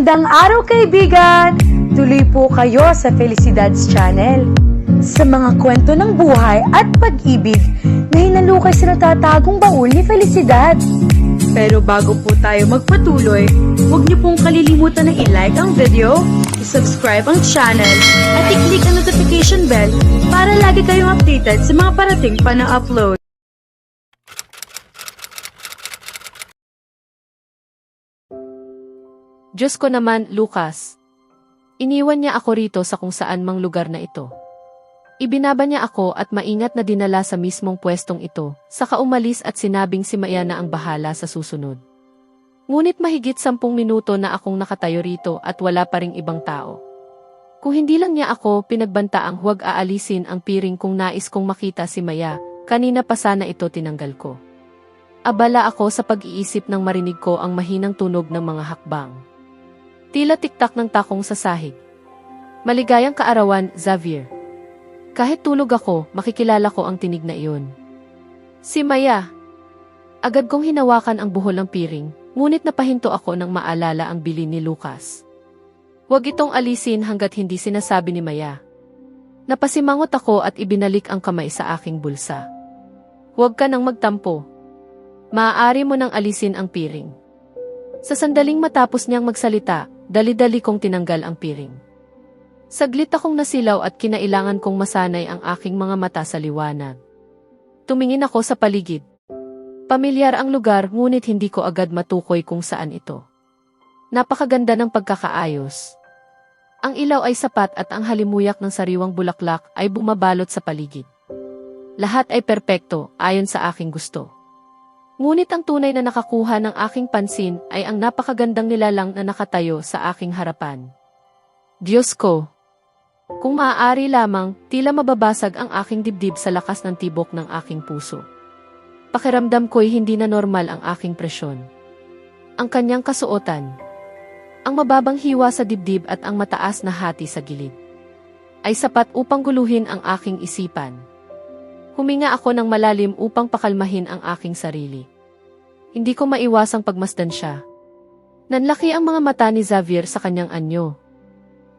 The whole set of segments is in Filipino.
Magandang araw kaibigan! Tuloy po kayo sa Felicidad's Channel. Sa mga kwento ng buhay at pag-ibig na hinalukay sa natatagong baul ni Felicidad. Pero bago po tayo magpatuloy, huwag niyo pong kalilimutan na i-like ang video, i-subscribe ang channel, at i-click ang notification bell para lagi kayong updated sa mga parating pa na upload. Diyos ko naman, Lucas. Iniwan niya ako rito sa kung saan mang lugar na ito. Ibinaba niya ako at maingat na dinala sa mismong pwestong ito, saka umalis at sinabing si Maya na ang bahala sa susunod. Ngunit mahigit 10 minuto na akong nakatayo rito at wala pa ring ibang tao. Kung hindi lang niya ako pinagbantaang huwag aalisin ang piring kung nais kong makita si Maya, kanina pa sana ito tinanggal ko. Abala ako sa pag-iisip nang marinig ko ang mahinang tunog ng mga hakbang. Tila tiktak ng takong sa sahig. Maligayang kaarawan, Xavier. Kahit tulog ako, makikilala ko ang tinig na iyon. Si Maya. Agad kong hinawakan ang buhol ng piring, ngunit napahinto ako nang maalala ang bilin ni Lucas. Huwag itong alisin hanggat hindi sinasabi ni Maya. Napasimangot ako at ibinalik ang kamay sa aking bulsa. Huwag ka nang magtampo. Maaari mo nang alisin ang piring. Sa sandaling matapos niyang magsalita, dali-dali kong tinanggal ang piring. Saglit akong nasilaw at kinailangan kong masanay ang aking mga mata sa liwanag. Tumingin ako sa paligid. Pamilyar ang lugar ngunit hindi ko agad matukoy kung saan ito. Napakaganda ng pagkakaayos. Ang ilaw ay sapat at ang halimuyak ng sariwang bulaklak ay bumabalot sa paligid. Lahat ay perpekto ayon sa aking gusto. Ngunit ang tunay na nakakuha ng aking pansin ay ang napakagandang nilalang na nakatayo sa aking harapan. Diyos ko! Kung maaari lamang, tila mababasag ang aking dibdib sa lakas ng tibok ng aking puso. Pakiramdam ko'y hindi na normal ang aking presyon. Ang kanyang kasuotan, ang mababang hiwa sa dibdib at ang mataas na hati sa gilid, ay sapat upang guluhin ang aking isipan. Huminga ako ng malalim upang pakalmahin ang aking sarili. Hindi ko maiwasang pagmasdan siya. Nanlaki ang mga mata ni Xavier sa kanyang anyo.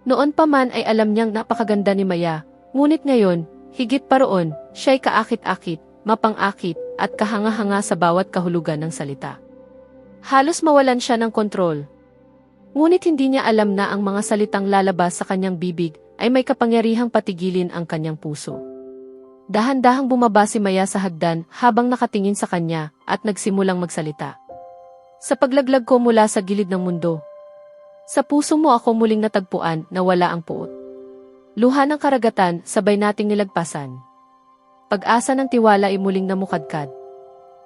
Noon pa man ay alam niyang napakaganda ni Maya, ngunit ngayon, higit pa roon, siya'y kaakit-akit, mapang-akit, at kahanga-hanga sa bawat kahulugan ng salita. Halos mawalan siya ng kontrol. Ngunit hindi niya alam na ang mga salitang lalabas sa kanyang bibig ay may kapangyarihang patigilin ang kanyang puso. Dahan-dahang bumaba si Maya sa hagdan habang nakatingin sa kanya at nagsimulang magsalita. Sa paglaglag ko mula sa gilid ng mundo, sa puso mo ako muling natagpuan na wala ang puot. Luha ng karagatan sabay nating nilagpasan. Pag-asa ng tiwala ay muling namukadkad.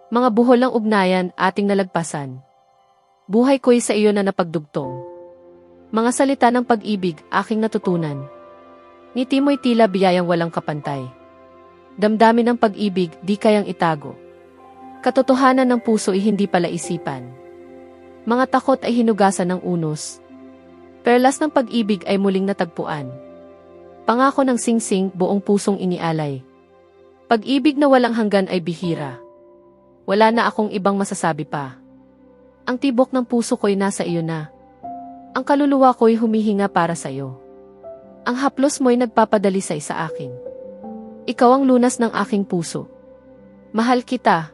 Mga buhol ng ugnayan ating nalagpasan. Buhay ko'y sa iyo na napagdugtong. Mga salita ng pag-ibig aking natutunan. Ngiti mo'y tila biyayang walang kapantay. Damdamin ng pag-ibig, di kayang itago. Katotohanan ng puso ay hindi pala isipan. Mga takot ay hinugasan ng unos. Perlas ng pag-ibig ay muling natagpuan. Pangako ng singsing, buong pusong inialay. Pag-ibig na walang hanggan ay bihira. Wala na akong ibang masasabi pa. Ang tibok ng puso ko'y nasa iyo na. Ang kaluluwa ko'y humihinga para sa iyo. Ang haplos mo'y nagpapadalisay sa akin. Ikaw ang lunas ng aking puso. Mahal kita.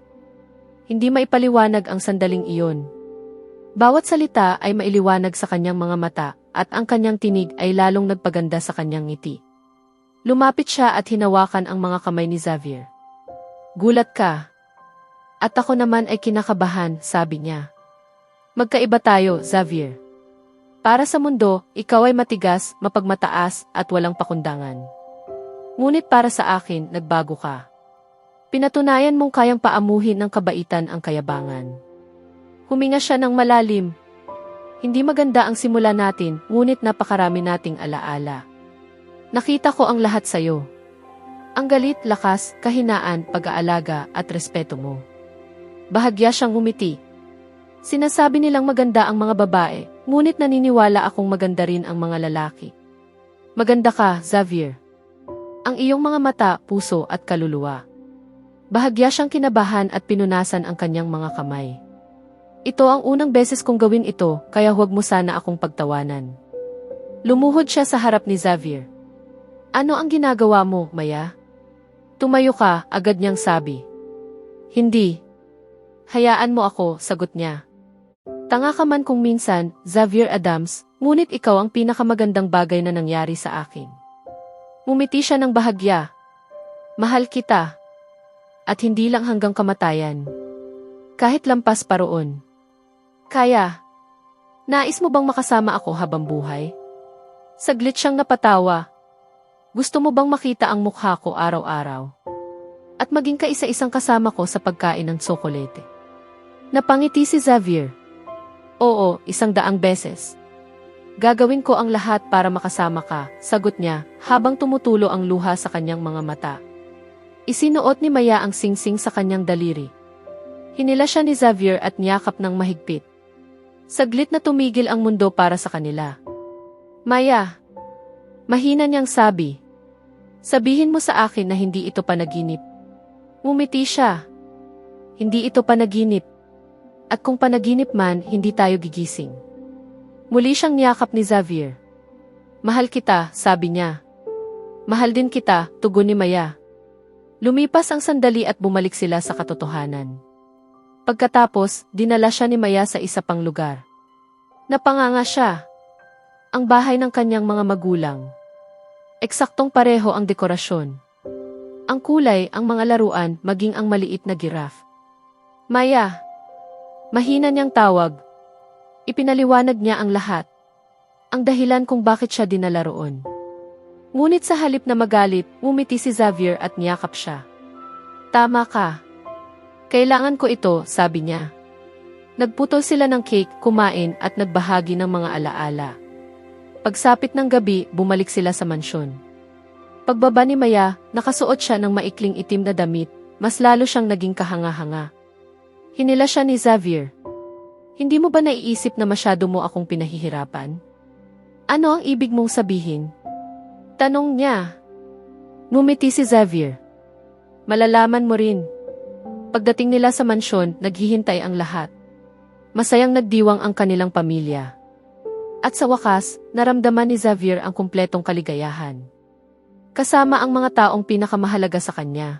Hindi maipaliwanag ang sandaling iyon. Bawat salita ay mailiwanag sa kanyang mga mata at ang kanyang tinig ay lalong nagpaganda sa kanyang ngiti. Lumapit siya at hinawakan ang mga kamay ni Xavier. Gulat ka. At ako naman ay kinakabahan, sabi niya. Magkaiba tayo, Xavier. Para sa mundo, ikaw ay matigas, mapagmataas at walang pakundangan. Ngunit para sa akin, nagbago ka. Pinatunayan mong kayang paamuhin ng kabaitan ang kayabangan. Huminga siya ng malalim. Hindi maganda ang simula natin, ngunit napakarami nating alaala. Nakita ko ang lahat sa'yo. Ang galit, lakas, kahinaan, pag-aalaga, at respeto mo. Bahagya siyang ngumiti. Sinasabi nilang maganda ang mga babae, ngunit naniniwala akong maganda rin ang mga lalaki. Maganda ka, Xavier. Ang iyong mga mata, puso at kaluluwa. Bahagya siyang kinabahan at pinunasan ang kanyang mga kamay. Ito ang unang beses kong gawin ito, kaya huwag mo sana akong pagtawanan. Lumuhod siya sa harap ni Xavier. Ano ang ginagawa mo, Maya? Tumayo ka, agad niyang sabi. Hindi. Hayaan mo ako, sagot niya. Tanga ka man kung minsan, Xavier Adams, ngunit ikaw ang pinakamagandang bagay na nangyari sa akin. Ngumiti siya ng bahagya. Mahal kita. At hindi lang hanggang kamatayan. Kahit lampas pa roon. Kaya. Nais mo bang makasama ako habang buhay? Saglit siyang napatawa. Gusto mo bang makita ang mukha ko araw-araw? At maging kaisa-isang kasama ko sa pagkain ng tsokolete? Napangiti si Xavier. Oo, 100 beses. Gagawin ko ang lahat para makasama ka, sagot niya, habang tumutulo ang luha sa kanyang mga mata. Isinuot ni Maya ang singsing sa kanyang daliri. Hinila siya ni Xavier at niyakap ng mahigpit. Saglit na tumigil ang mundo para sa kanila. Maya. Mahina niyang sabi. Sabihin mo sa akin na hindi ito panaginip. Ngumiti siya. Hindi ito panaginip. At kung panaginip man, hindi tayo gigising. Muli siyang niyakap ni Xavier. Mahal kita, sabi niya. Mahal din kita, tugon ni Maya. Lumipas ang sandali at bumalik sila sa katotohanan. Pagkatapos, dinala siya ni Maya sa isa pang lugar. Napanganga siya. Ang bahay ng kanyang mga magulang. Eksaktong pareho ang dekorasyon. Ang kulay, ang mga laruan, maging ang maliit na giraffe. Maya. Mahina niyang tawag. Ipinaliwanag niya ang lahat. Ang dahilan kung bakit siya dinala roon. Ngunit sa halip na magalit, ngumiti si Xavier at niyakap siya. Tama ka. Kailangan ko ito, sabi niya. Nagputol sila ng cake, kumain at nagbahagi ng mga alaala. Pagsapit ng gabi, bumalik sila sa mansyon. Pagbaba ni Maya, nakasuot siya ng maikling itim na damit, mas lalo siyang naging kahanga-hanga. Hinila siya ni Xavier. Hindi mo ba naiisip na masyado mo akong pinahihirapan? Ano ang ibig mong sabihin? Tanong niya. Ngumiti si Xavier. Malalaman mo rin. Pagdating nila sa mansyon, naghihintay ang lahat. Masayang nagdiwang ang kanilang pamilya. At sa wakas, naramdaman ni Xavier ang kumpletong kaligayahan. Kasama ang mga taong pinakamahalaga sa kanya.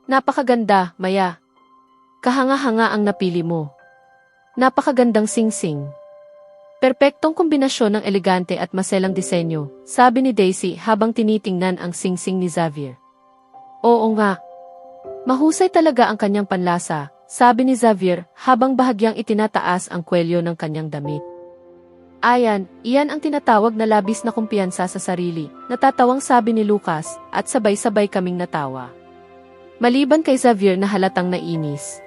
Napakaganda, Maya. Kahanga-hanga ang napili mo. Napakagandang singsing. Perpektong kombinasyon ng elegante at maselang disenyo, sabi ni Daisy habang tinitingnan ang singsing ni Xavier. Oo nga. Mahusay talaga ang kanyang panlasa, sabi ni Xavier habang bahagyang itinataas ang kwelyo ng kanyang damit. Ayan, iyan ang tinatawag na labis na kumpiyansa sa sarili, natatawang sabi ni Lucas, at sabay-sabay kaming natawa. Maliban kay Xavier na halatang nainis.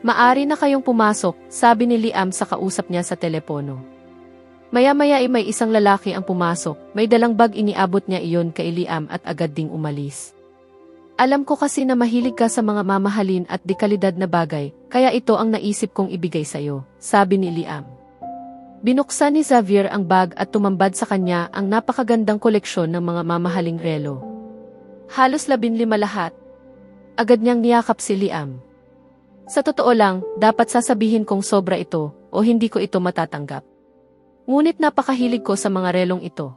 Maari na kayong pumasok, sabi ni Liam sa kausap niya sa telepono. Maya-maya ay may isang lalaki ang pumasok, may dalang bag, iniabot niya iyon kay Liam at agad ding umalis. Alam ko kasi na mahilig ka sa mga mamahalin at dekalidad na bagay, kaya ito ang naisip kong ibigay sa'yo, sabi ni Liam. Binuksan ni Xavier ang bag at tumambad sa kanya ang napakagandang koleksyon ng mga mamahaling relo. Halos 15 lahat. Agad niyang niyakap si Liam. Sa totoo lang, dapat sasabihin kong sobra ito, o hindi ko ito matatanggap. Ngunit napakahilig ko sa mga relong ito.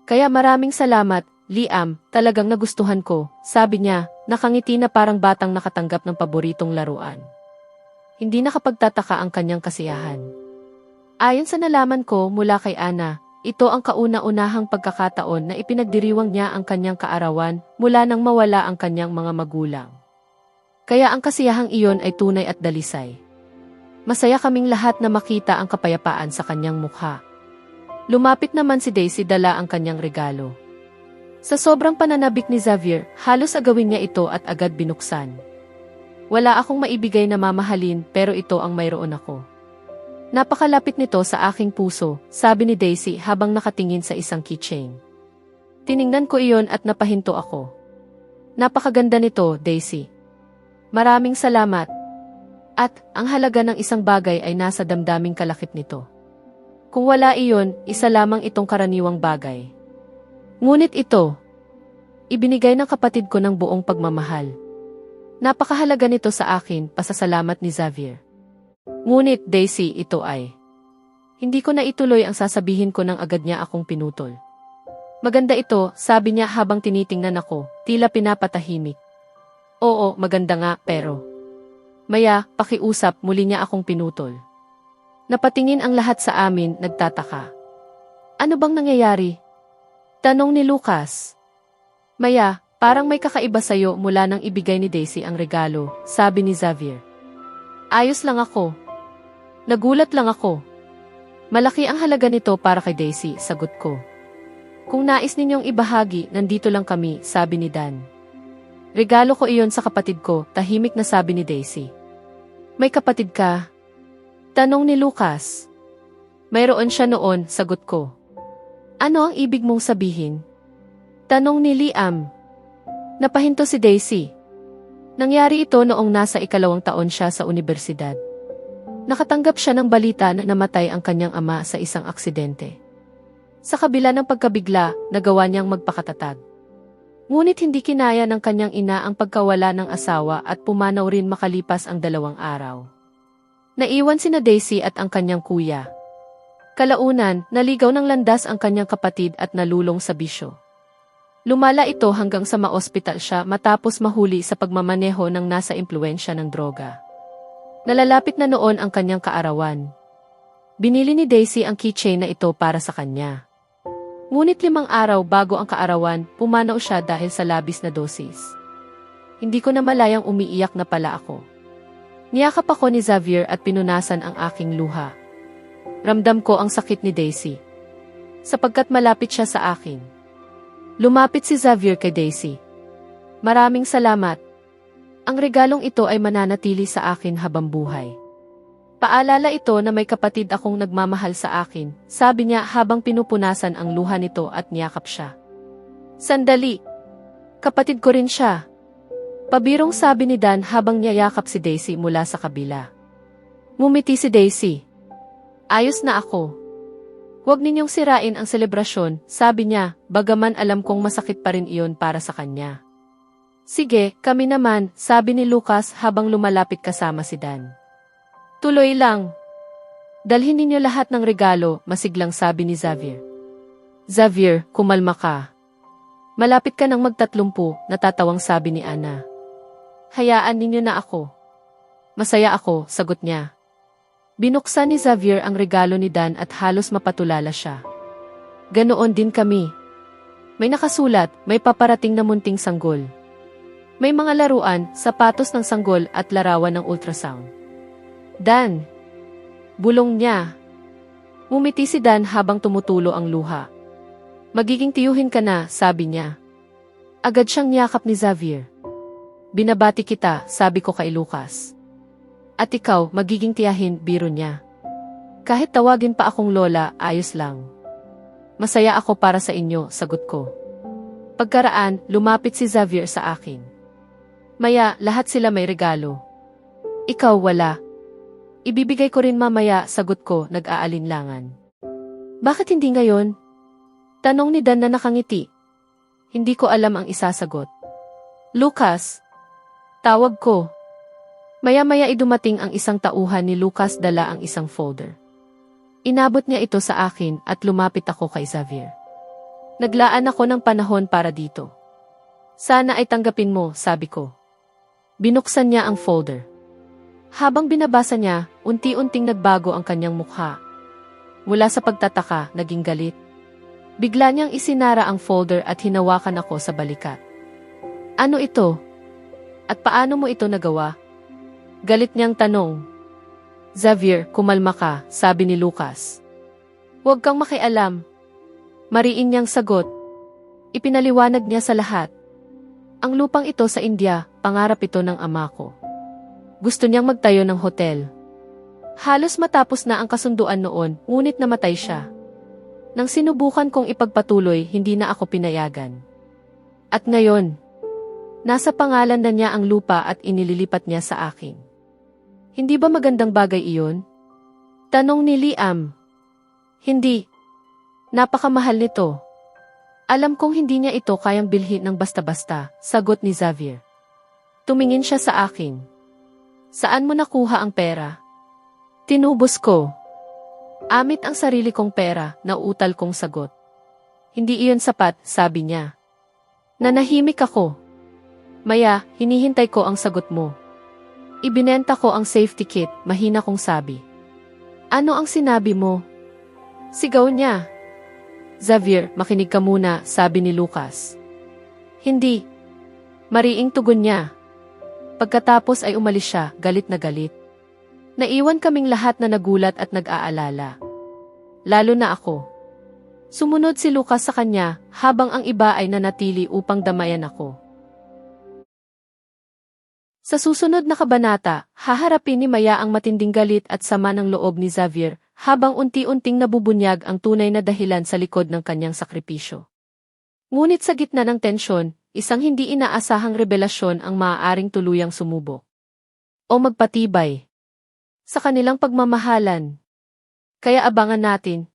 Kaya maraming salamat, Liam, talagang nagustuhan ko, sabi niya, nakangiti na parang batang nakatanggap ng paboritong laruan. Hindi nakapagtataka ang kanyang kasiyahan. Ayon sa nalaman ko mula kay Ana, ito ang kauna-unahang pagkakataon na ipinagdiriwang niya ang kanyang kaarawan mula nang mawala ang kanyang mga magulang. Kaya ang kasiyahang iyon ay tunay at dalisay. Masaya kaming lahat na makita ang kapayapaan sa kanyang mukha. Lumapit naman si Daisy, dala ang kanyang regalo. Sa sobrang pananabik ni Xavier, halos agawin niya ito at agad binuksan. Wala akong maibigay na mamahalin pero ito ang mayroon ako. Napakalapit nito sa aking puso, sabi ni Daisy habang nakatingin sa isang keychain. Tiningnan ko iyon at napahinto ako. Napakaganda nito, Daisy. Maraming salamat. At ang halaga ng isang bagay ay nasa damdaming kalakip nito. Kung wala iyon, isa lamang itong karaniwang bagay. Ngunit ito, ibinigay ng kapatid ko ng buong pagmamahal. Napakahalaga nito sa akin, pasasalamat ni Xavier. Ngunit Daisy, ito ay. Hindi ko na ituloy ang sasabihin ko nang agad niya akong pinutol. Maganda ito, sabi niya habang tinitingnan ako, tila pinapatahimik. Oo, maganda nga, pero. Maya, pakiusap, muli niya akong pinutol. Napatingin ang lahat sa amin, nagtataka. Ano bang nangyayari? Tanong ni Lucas. Maya, parang may kakaiba sa'yo mula nang ibigay ni Daisy ang regalo, sabi ni Xavier. Ayos lang ako. Nagulat lang ako. Malaki ang halaga nito para kay Daisy, sagot ko. Kung nais ninyong ibahagi, nandito lang kami, sabi ni Dan. Regalo ko iyon sa kapatid ko, tahimik na sabi ni Daisy. May kapatid ka? Tanong ni Lucas. Mayroon siya noon, sagot ko. Ano ang ibig mong sabihin? Tanong ni Liam. Napahinto si Daisy. Nangyari ito noong nasa 2 taon siya sa universidad. Nakatanggap siya ng balita na namatay ang kanyang ama sa isang aksidente. Sa kabila ng pagkabigla, nagawa niyang magpakatatag. Ngunit hindi kinaya ng kanyang ina ang pagkawala ng asawa at pumanaw rin makalipas ang 2 araw. Naiwan sina Daisy at ang kanyang kuya. Kalaunan, naligaw ng landas ang kanyang kapatid at nalulong sa bisyo. Lumala ito hanggang sa maospital siya matapos mahuli sa pagmamaneho ng nasa impluwensya ng droga. Nalalapit na noon ang kanyang kaarawan. Binili ni Daisy ang keychain na ito para sa kanya. Ngunit 5 araw bago ang kaarawan, pumanaw siya dahil sa labis na dosis. Hindi ko na malayang umiiyak na pala ako. Niyakap ako ni Xavier at pinunasan ang aking luha. Ramdam ko ang sakit ni Daisy. Sapagkat malapit siya sa akin. Lumapit si Xavier kay Daisy. Maraming salamat. Ang regalong ito ay mananatili sa akin habang buhay. Paalala ito na may kapatid akong nagmamahal sa akin, sabi niya habang pinupunasan ang luha nito at niyakap siya. Sandali. Kapatid ko rin siya. Pabirong sabi ni Dan habang niyayakap si Daisy mula sa kabila. Ngumiti si Daisy. Ayos na ako. Huwag ninyong sirain ang selebrasyon, sabi niya, bagaman alam kong masakit pa rin iyon para sa kanya. Sige, kami naman, sabi ni Lucas habang lumalapit kasama si Dan. Tuloy lang. Dalhin ninyo lahat ng regalo, masiglang sabi ni Xavier. Xavier, kumalma ka. Malapit ka ng mag-30, natatawang sabi ni Ana. Hayaan ninyo na ako. Masaya ako, sagot niya. Binuksan ni Xavier ang regalo ni Dan at halos mapatulala siya. Ganoon din kami. May nakasulat, may paparating na munting sanggol. May mga laruan, sapatos ng sanggol at larawan ng ultrasound. Dan. Bulong niya. Ngumiti si Dan habang tumutulo ang luha. Magiging tiyuhin ka na, sabi niya. Agad siyang niyakap ni Xavier. Binabati kita, sabi ko kay Lucas. At ikaw, magiging tiyahin, biro niya. Kahit tawagin pa akong lola, ayos lang. Masaya ako para sa inyo, sagot ko. Pagkaraan, lumapit si Xavier sa akin. Maya, lahat sila may regalo. Ikaw wala. Ibibigay ko rin mamaya, sagot ko, nag-aalinlangan. Bakit hindi ngayon? Tanong ni Dan na nakangiti. Hindi ko alam ang isasagot. Lucas. Tawag ko. Maya-maya idumating ang isang tauhan ni Lucas, dala ang isang folder. Inabot niya ito sa akin at lumapit ako kay Xavier. Naglaan ako ng panahon para dito. Sana ay tanggapin mo, sabi ko. Binuksan niya ang folder. Habang binabasa niya, unti-unting nagbago ang kanyang mukha. Mula sa pagtataka, naging galit. Bigla niyang isinara ang folder at hinawakan ako sa balikat. Ano ito? At paano mo ito nagawa? Galit niyang tanong. Xavier, kumalma ka, sabi ni Lucas. Huwag kang makialam. Mariin niyang sagot. Ipinaliwanag niya sa lahat. Ang lupang ito sa India, pangarap ito ng ama ko. Gusto niyang magtayo ng hotel. Halos matapos na ang kasunduan noon, ngunit namatay siya. Nang sinubukan kong ipagpatuloy, hindi na ako pinayagan. At ngayon, nasa pangalan na niya ang lupa at inililipat niya sa akin. Hindi ba magandang bagay iyon? Tanong ni Liam. Hindi. Napakamahal nito. Alam kong hindi niya ito kayang bilhin ng basta-basta, sagot ni Xavier. Tumingin siya sa akin. Saan mo nakuha ang pera? Tinubos ko. Amit ang sarili kong pera, nauutal kong sagot. Hindi iyon sapat, sabi niya. Nanahimik ako. Maya, hinihintay ko ang sagot mo. Ibinenta ko ang safety kit, mahina kong sabi. Ano ang sinabi mo? Sigaw niya. Xavier, makinig ka muna, sabi ni Lucas. Hindi. Mariing tugon niya. Pagkatapos ay umalis siya, galit na galit. Naiwan kaming lahat na nagulat at nag-aalala. Lalo na ako. Sumunod si Lucas sa kanya, habang ang iba ay nanatili upang damayan ako. Sa susunod na kabanata, haharapin ni Maya ang matinding galit at sama ng loob ni Xavier, habang unti-unting nabubunyag ang tunay na dahilan sa likod ng kanyang sakripisyo. Ngunit sa gitna ng tensyon, isang hindi inaasahang revelasyon ang maaaring tuluyang sumubok o magpatibay sa kanilang pagmamahalan. Kaya abangan natin